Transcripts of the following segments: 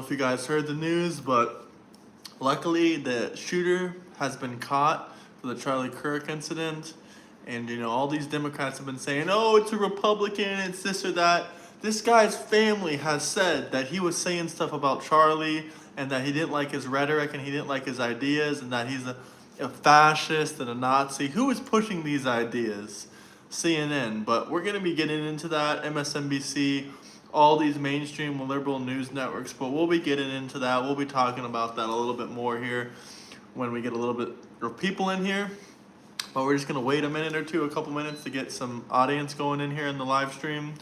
if you guys heard the news, but luckily the shooter has been caught for the Charlie Kirk incident. And, all these Democrats have been saying, oh, it's a Republican, it's this or that. This guy's family has said that he was saying stuff about Charlie and that he didn't like his rhetoric and he didn't like his ideas and that he's a fascist and a Nazi. Who is pushing these ideas? CNN. But we're going to be getting into that, MSNBC, all these mainstream liberal news networks. But we'll be getting into that. We'll be talking about that a little bit more here when we get a little bit of people in here. But we're just going to wait a minute or two, a couple minutes to get some audience going in here in the live stream.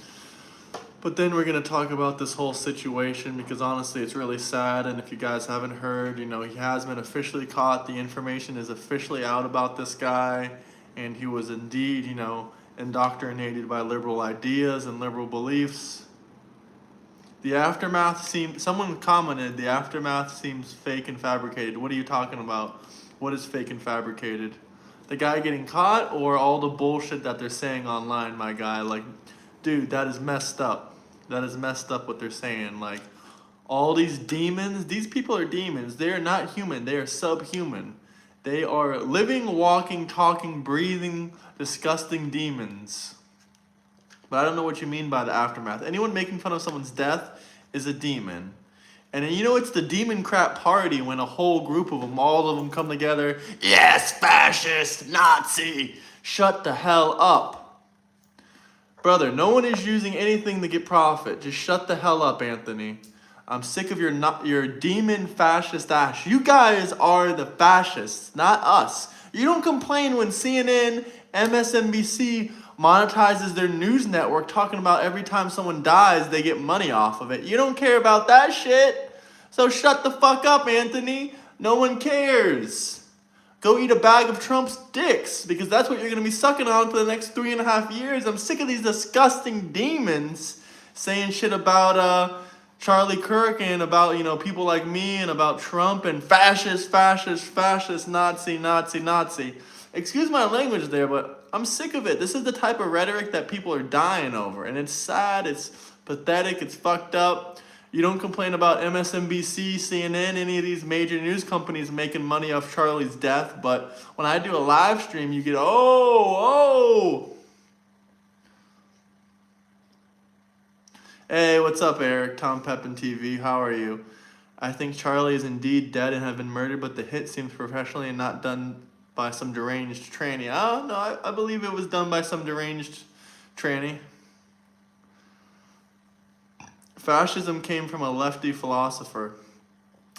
But then we're going to talk about this whole situation because honestly it's really sad. And if you guys haven't heard, he has been officially caught. The information is officially out about this guy. And he was indeed, indoctrinated by liberal ideas and liberal beliefs. The aftermath someone commented, the aftermath seems fake and fabricated. What are you talking about? What is fake and fabricated? The guy getting caught or all the bullshit that they're saying online, my guy? Like, dude, that is messed up. That is messed up what they're saying. Like, all these demons, these people are demons. They are not human. They are subhuman. They are living, walking, talking, breathing, disgusting demons. But I don't know what you mean by the aftermath. Anyone making fun of someone's death is a demon. And it's the demon crap party when a whole group of them, all of them come together. Yes, fascist, Nazi. Shut the hell up. Brother, no one is using anything to get profit. Just shut the hell up, Anthony. I'm sick of your demon fascist ass. You guys are the fascists, not us. You don't complain when CNN, MSNBC monetizes their news network talking about every time someone dies, they get money off of it. You don't care about that shit. So shut the fuck up, Anthony. No one cares. Go eat a bag of Trump's dicks because that's what you're going to be sucking on for the next 3.5 years. I'm sick of these disgusting demons saying shit about Charlie Kirk and about, people like me and about Trump and fascist, Nazi. Excuse my language there, but I'm sick of it. This is the type of rhetoric that people are dying over. And it's sad, it's pathetic, it's fucked up. You don't complain about MSNBC, CNN, any of these major news companies making money off Charlie's death. But when I do a live stream, you get, oh. Hey, what's up, Eric? Tom Pepin TV, how are you? I think Charlie is indeed dead and have been murdered, but the hit seems professionally and not done by some deranged tranny. Oh, no, I believe it was done by some deranged tranny. Fascism came from a lefty philosopher.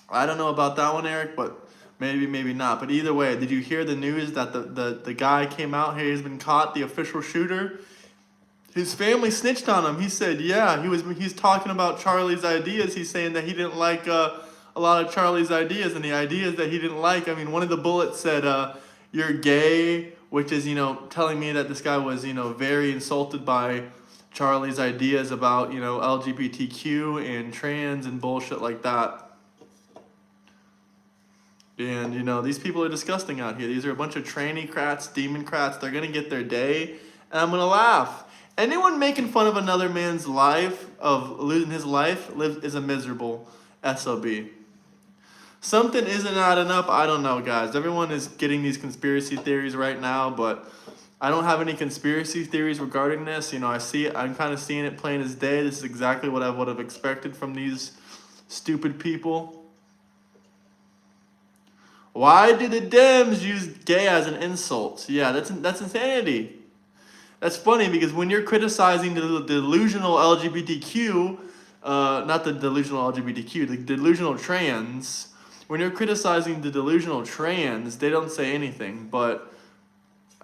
I don't know about that one, Eric, but maybe not. But either way, did you hear the news that the guy came out here, he's been caught, the official shooter? His family snitched on him. He said, yeah, he's talking about Charlie's ideas. He's saying that he didn't like a lot of Charlie's ideas, and the ideas that he didn't like, one of the bullets said, you're gay, which is, telling me that this guy was, very insulted by Charlie's ideas about, LGBTQ and trans and bullshit like that. And, these people are disgusting out here. These are a bunch of tranny crats, demon crats. They're going to get their day, and I'm going to laugh. Anyone making fun of another man's life, of losing his life, is a miserable SOB. Something isn't adding up. I don't know, guys. Everyone is getting these conspiracy theories right now, but I don't have any conspiracy theories regarding this. I'm kind of seeing it plain as day. This is exactly what I would have expected from these stupid people. Why do the Dems use gay as an insult? Yeah, that's insanity. That's funny because when you're criticizing the delusional LGBTQ, not the delusional LGBTQ, the delusional trans, when you're criticizing the delusional trans, they don't say anything, but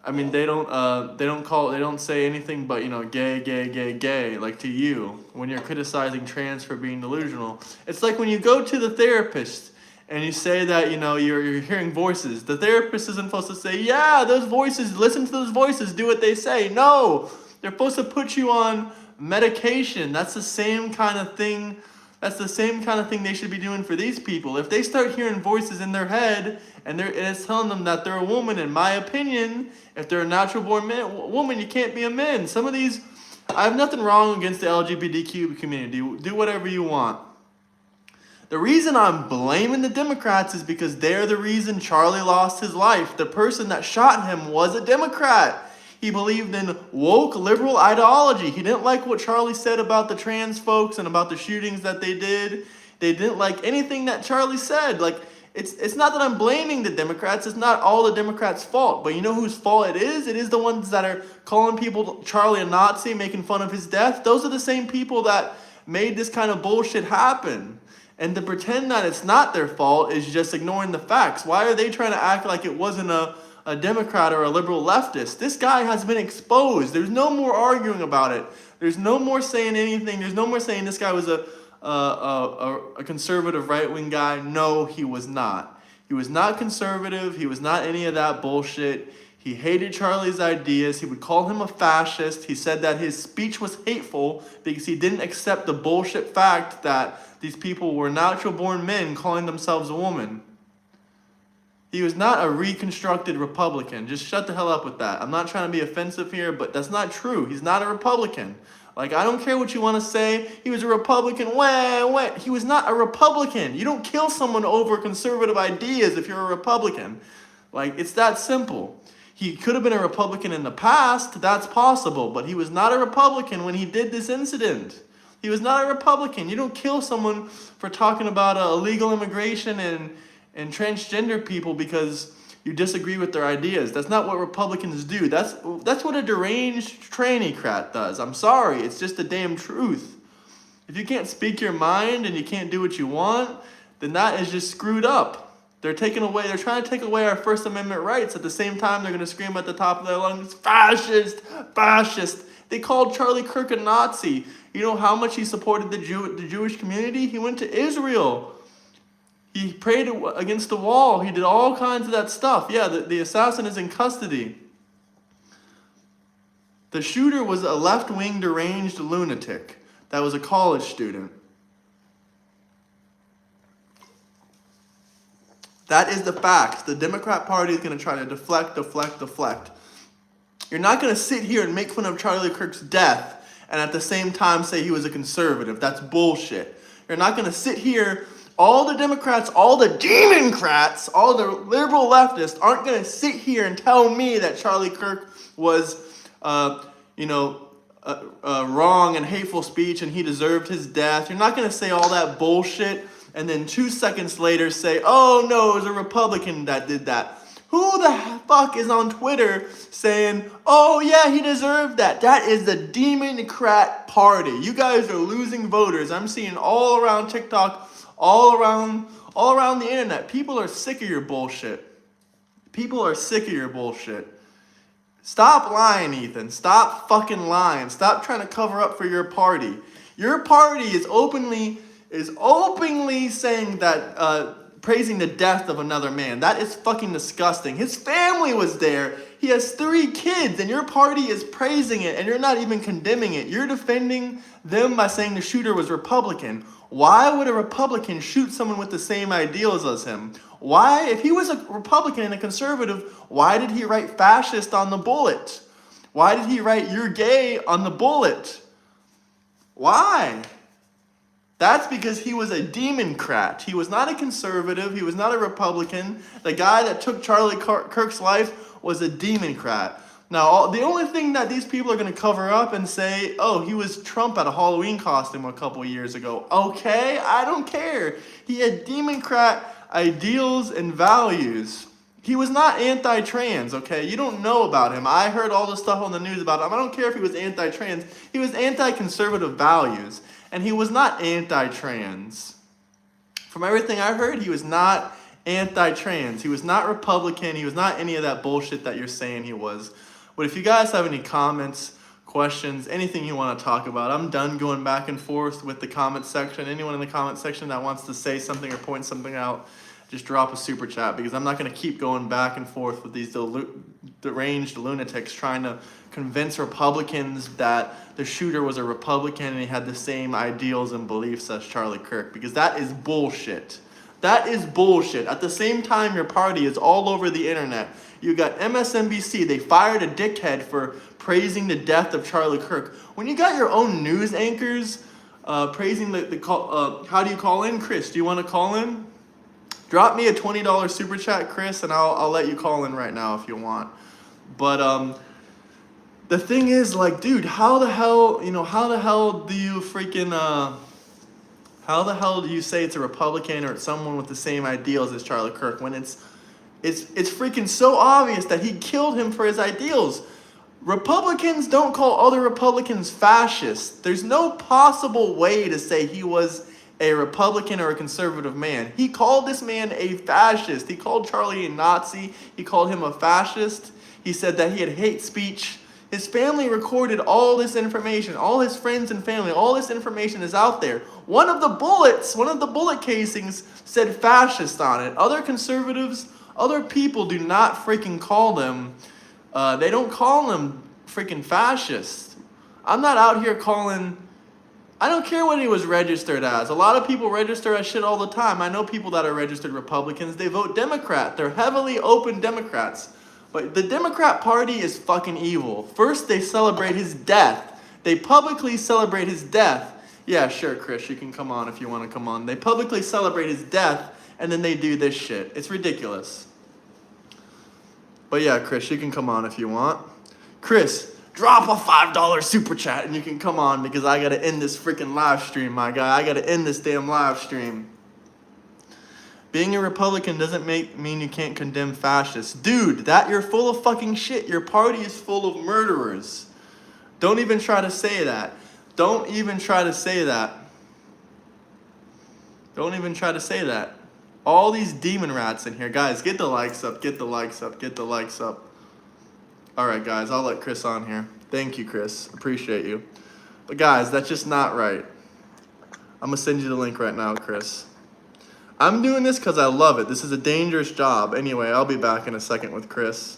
they don't say anything but, gay, like to you, when you're criticizing trans for being delusional. It's like when you go to the therapist and you say that, you're hearing voices. The therapist isn't supposed to say, yeah, those voices, listen to those voices, do what they say. No, they're supposed to put you on medication. That's the same kind of thing. That's the same kind of thing they should be doing for these people. If they start hearing voices in their head and it's telling them that they're a woman, in my opinion, if they're a natural born woman, you can't be a man. Some of these, I have nothing wrong against the LGBTQ community. Do whatever you want. The reason I'm blaming the Democrats is because they're the reason Charlie lost his life. The person that shot him was a Democrat. He believed in woke liberal ideology. He didn't like what Charlie said about the trans folks and about the shootings that they did. They didn't like anything that Charlie said. Like, it's not that I'm blaming the Democrats. It's not all the Democrats' fault. But you know whose fault it is? It is the ones that are calling people Charlie a Nazi, making fun of his death. Those are the same people that made this kind of bullshit happen. And to pretend that it's not their fault is just ignoring the facts. Why are they trying to act like it wasn't a Democrat or a liberal leftist? This guy has been exposed. There's no more arguing about it. There's no more saying anything. There's no more saying this guy was a conservative right-wing guy. No, he was not. He was not conservative. He was not any of that bullshit. He hated Charlie's ideas. He would call him a fascist. He said that his speech was hateful because he didn't accept the bullshit fact that these people were natural-born men calling themselves a woman. He was not a reconstructed Republican. Just shut the hell up with that. I'm not trying to be offensive here, but that's not true. He's not a Republican. Like, I don't care what you want to say. He was a Republican. He was not a Republican. You don't kill someone over conservative ideas if you're a Republican. Like, it's that simple. He could have been a Republican in the past. That's possible. But he was not a Republican when he did this incident. He was not a Republican. You don't kill someone for talking about illegal immigration and transgender people because you disagree with their ideas. That's not what Republicans do. That's what a deranged tranny-crat does. I'm sorry. It's just the damn truth. If you can't speak your mind and you can't do what you want, then that is just screwed up. They're trying to take away our First Amendment rights. At the same time, they're going to scream at the top of their lungs, fascist, fascist. They called Charlie Kirk a Nazi. You know how much he supported the Jewish community? He went to Israel. He prayed against the wall. He did all kinds of that stuff. Yeah, the assassin is in custody. The shooter was a left-wing deranged lunatic that was a college student. That is the facts. The Democrat Party is going to try to deflect. You're not going to sit here and make fun of Charlie Kirk's death and at the same time say he was a conservative. That's bullshit. You're not going to sit here. All the Democrats, all the Democrats, all the liberal leftists aren't going to sit here and tell me that Charlie Kirk was, wrong and hateful speech and he deserved his death. You're not going to say all that bullshit and then 2 seconds later say, oh, no, it was a Republican that did that. Who the fuck is on Twitter saying, oh, yeah, he deserved that? That is the Democrat Party. You guys are losing voters. I'm seeing all around TikTok, all around the internet. People are sick of your bullshit. Stop lying, Ethan. Stop fucking lying. Stop trying to cover up for your party. Your party is openly saying that, praising the death of another man. That is fucking disgusting. His family was there. He has 3 kids, and your party is praising it, and you're not even condemning it. You're defending them by saying the shooter was Republican. Why would a Republican shoot someone with the same ideals as him? Why, if he was a Republican and a conservative, why did he write fascist on the bullet? Why did he write you're gay on the bullet? Why? That's because he was a Democrat. He was not a conservative. He was not a Republican. The guy that took Charlie Kirk's life was a Democrat. Now, the only thing that these people are going to cover up and say, oh, he was Trump at a Halloween costume a couple of years ago. Okay, I don't care. He had Democrat ideals and values. He was not anti-trans, okay? You don't know about him. I heard all the stuff on the news about him. I don't care if he was anti-trans. He was anti-conservative values. And he was not anti-trans. From everything I heard, he was not anti-trans. He was not Republican. He was not any of that bullshit that you're saying he was. But if you guys have any comments, questions, anything you want to talk about, I'm done going back and forth with the comment section. Anyone in the comment section that wants to say something or point something out, just drop a super chat, because I'm not going to keep going back and forth with these deranged lunatics trying to convince Republicans that the shooter was a Republican and he had the same ideals and beliefs as Charlie Kirk, because that is bullshit. That is bullshit. At the same time, your party is all over the internet. You got MSNBC. They fired a dickhead for praising the death of Charlie Kirk. When you got your own news anchors praising the call. How do you call in, Chris? Do you want to call in? Drop me a $20 super chat, Chris, and I'll let you call in right now if you want. But the thing is, like, dude, how the hell do you freaking how the hell do you say it's a Republican or it's someone with the same ideals as Charlie Kirk when it's freaking so obvious that he killed him for his ideals? Republicans don't call other Republicans fascists. There's no possible way to say he was a Republican or a conservative man. He called this man a fascist. He called Charlie a Nazi. He called him a fascist. He said that he had hate speech. His family recorded all this information. All his friends and family, all this information is out there. One of the bullet casings said fascist on it. Other conservatives, other people do not freaking call them they don't call them freaking fascists. I'm not out here calling... I don't care what he was registered as. A lot of people register as shit all the time. I know people that are registered Republicans. They vote Democrat. They're heavily open Democrats. But the Democrat Party is fucking evil. First, they celebrate his death. They publicly celebrate his death. Yeah, sure, Chris, you can come on if you want to come on. They publicly celebrate his death, and then they do this shit. It's ridiculous. But yeah, Chris, you can come on if you want. Chris, drop a $5 super chat and you can come on because I gotta end this freaking live stream, my guy. I gotta end this damn live stream. Being a Republican doesn't mean you can't condemn fascists. Dude, that you're full of fucking shit. Your party is full of murderers. Don't even try to say that. Don't even try to say that. Don't even try to say that. All these demon rats in here. Guys, get the likes up, get the likes up, get the likes up. Alright, guys, I'll let Chris on here. Thank you, Chris. Appreciate you. But guys, that's just not right. I'm going to send you the link right now, Chris. I'm doing this because I love it. This is a dangerous job. Anyway, I'll be back in a second with Chris.